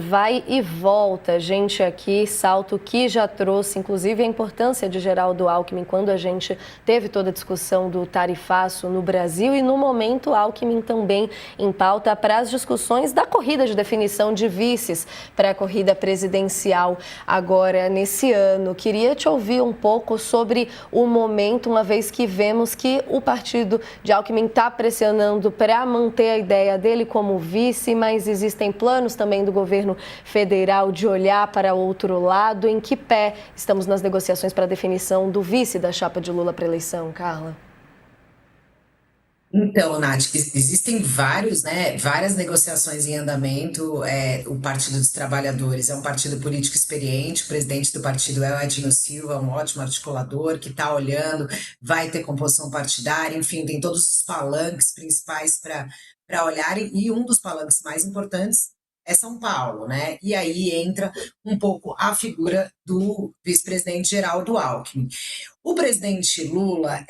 Vai e volta, gente aqui, Salto que já trouxe, inclusive, a importância de Geraldo Alckmin quando a gente teve toda a discussão do tarifaço no Brasil e no momento Alckmin também em pauta para as discussões da corrida de definição de vices para a corrida presidencial agora nesse ano. Queria te ouvir um pouco sobre o momento, uma vez que vemos que o partido de Alckmin está pressionando para manter a ideia dele como vice, mas existem planos também do governo federal de olhar para outro lado. Em que pé estamos nas negociações para a definição do vice da chapa de Lula para a eleição, Carla? Então, Nath, existem várias negociações em andamento. O Partido dos Trabalhadores é um partido político experiente, o presidente do partido é o Edinho Silva, um ótimo articulador que está olhando, vai ter composição partidária, enfim, tem todos os palanques principais para olharem, e um dos palanques mais importantes é São Paulo, né? E aí entra um pouco a figura do vice-presidente Geraldo Alckmin. O presidente Lula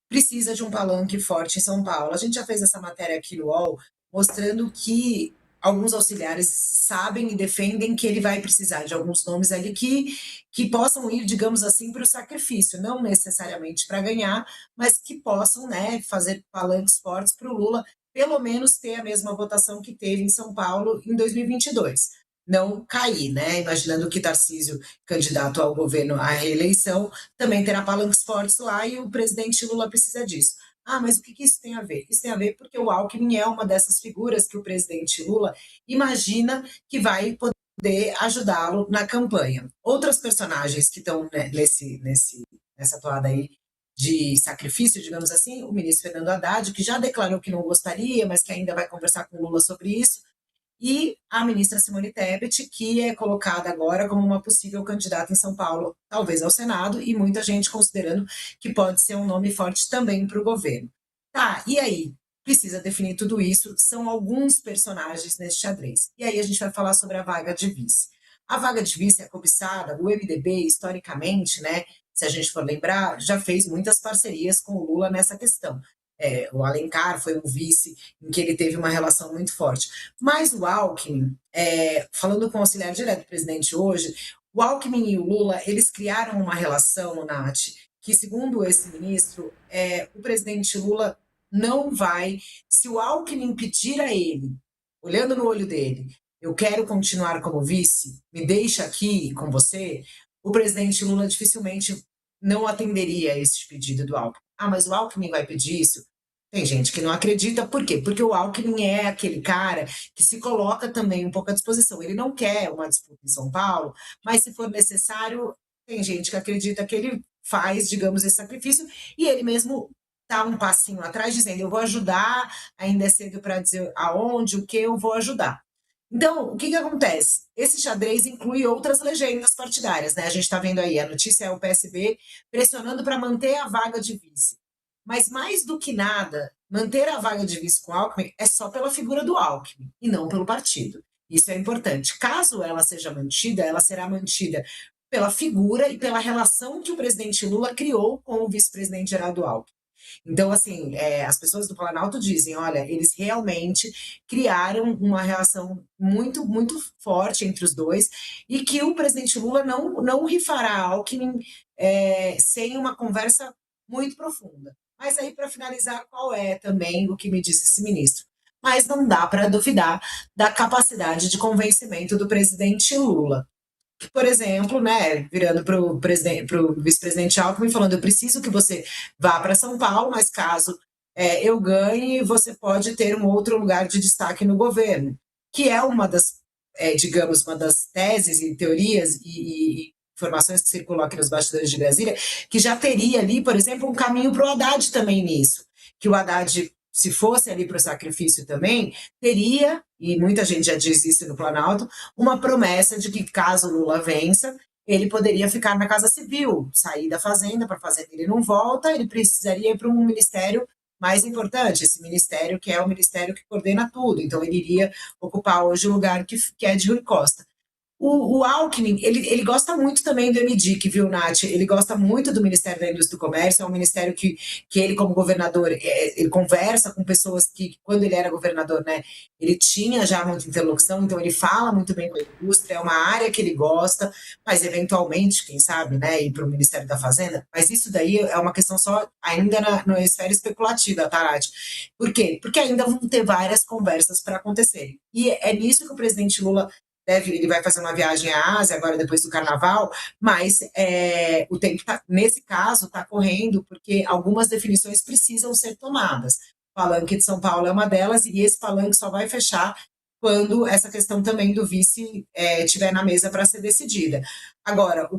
precisa de um palanque forte em São Paulo. A gente já fez essa matéria aqui no UOL, mostrando que alguns auxiliares sabem e defendem que ele vai precisar de alguns nomes ali que possam ir, digamos assim, para o sacrifício, não necessariamente para ganhar, mas que possam, né, fazer palanques fortes para o Lula, pelo menos ter a mesma votação que teve em São Paulo em 2022. Não cair, né? Imaginando que Tarcísio, candidato ao governo à reeleição, também terá palanques fortes lá e o presidente Lula precisa disso. Ah, mas o que isso tem a ver? Isso tem a ver porque o Alckmin é uma dessas figuras que o presidente Lula imagina que vai poder ajudá-lo na campanha. Outras personagens que estão, né, nessa toada aí de sacrifício, digamos assim, o ministro Fernando Haddad, que já declarou que não gostaria, mas que ainda vai conversar com o Lula sobre isso, e a ministra Simone Tebet, que é colocada agora como uma possível candidata em São Paulo, talvez ao Senado, e muita gente considerando que pode ser um nome forte também para o governo. Tá, e aí? Precisa definir tudo isso, são alguns personagens nesse xadrez. E aí a gente vai falar sobre a vaga de vice. A vaga de vice é cobiçada, o MDB, historicamente, né, se a gente for lembrar, já fez muitas parcerias com o Lula nessa questão. O Alencar foi um vice em que ele teve uma relação muito forte. Mas o Alckmin, falando com o auxiliar direto do presidente hoje, o Alckmin e o Lula, eles criaram uma relação, Nath, que segundo esse ministro, o presidente Lula não vai, se o Alckmin pedir a ele, olhando no olho dele, eu quero continuar como vice, me deixa aqui com você, o presidente Lula dificilmente não atenderia a esse pedido do Alckmin. Ah, mas o Alckmin vai pedir isso? Tem gente que não acredita, por quê? Porque o Alckmin é aquele cara que se coloca também um pouco à disposição. Ele não quer uma disputa em São Paulo, mas se for necessário, tem gente que acredita que ele faz, digamos, esse sacrifício, e ele mesmo dá um passinho atrás, dizendo: eu vou ajudar, ainda é cedo para dizer aonde, o que eu vou ajudar. Então, o que acontece? Esse xadrez inclui outras legendas partidárias, né? A gente está vendo aí, a notícia é o PSB pressionando para manter a vaga de vice. Mas mais do que nada, manter a vaga de vice com o Alckmin é só pela figura do Alckmin e não pelo partido. Isso é importante. Caso ela seja mantida, ela será mantida pela figura e pela relação que o presidente Lula criou com o vice-presidente Geraldo Alckmin. Então, assim, as pessoas do Planalto dizem, olha, eles realmente criaram uma relação muito, muito forte entre os dois e que o presidente Lula não rifará Alckmin sem uma conversa muito profunda. Mas aí, para finalizar, qual é também o que me disse esse ministro? Mas não dá para duvidar da capacidade de convencimento do presidente Lula. Por exemplo, né, virando para o vice-presidente Alckmin, falando: eu preciso que você vá para São Paulo, mas caso eu ganhe, você pode ter um outro lugar de destaque no governo, que é uma das, digamos, uma das teses e teorias e informações que circulam aqui nos bastidores de Brasília, que já teria ali, por exemplo, um caminho para o Haddad também nisso, que o Haddad, se fosse ali para o sacrifício também, teria, e muita gente já diz isso no Planalto, uma promessa de que, caso Lula vença, ele poderia ficar na Casa Civil, sair da Fazenda, para a Fazenda ele não volta, ele precisaria ir para um ministério mais importante, esse ministério que é o ministério que coordena tudo, então ele iria ocupar hoje o lugar que é de Rui Costa. O Alckmin, ele gosta muito também do MDIC, viu, Nath? Ele gosta muito do Ministério da Indústria e do Comércio, é um ministério que ele, como governador, ele conversa com pessoas que, quando ele era governador, né, ele tinha já muita interlocução, então ele fala muito bem com a indústria, é uma área que ele gosta, mas eventualmente, quem sabe, né, ir para o Ministério da Fazenda, mas isso daí é uma questão só ainda na esfera especulativa, tá, Nath? Por quê? Porque ainda vão ter várias conversas para acontecerem. E é nisso que o presidente Lula ele vai fazer uma viagem à Ásia agora depois do Carnaval, mas o tempo tá, nesse caso está correndo porque algumas definições precisam ser tomadas. O palanque de São Paulo é uma delas e esse palanque só vai fechar quando essa questão também do vice estiver na mesa para ser decidida. Agora,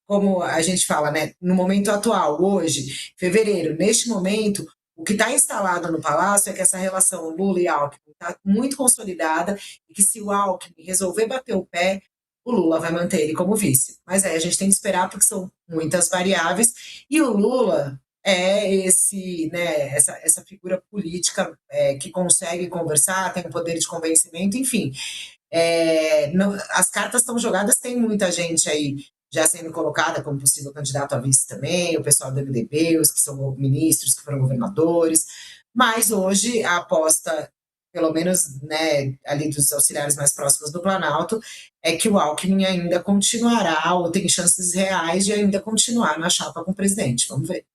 como a gente fala, né, no momento atual, hoje, fevereiro, neste momento, o que está instalado no Palácio é que essa relação Lula e Alckmin está muito consolidada e que se o Alckmin resolver bater o pé, o Lula vai manter ele como vice. Mas aí a gente tem que esperar porque são muitas variáveis e o Lula é essa figura política que consegue conversar, tem um poder de convencimento, enfim. As cartas estão jogadas, tem muita gente aí já sendo colocada como possível candidato a vice também, o pessoal do MDB, os que são ministros, que foram governadores, mas hoje a aposta, pelo menos né, ali dos auxiliares mais próximos do Planalto, é que o Alckmin ainda continuará, ou tem chances reais de ainda continuar na chapa com o presidente. Vamos ver.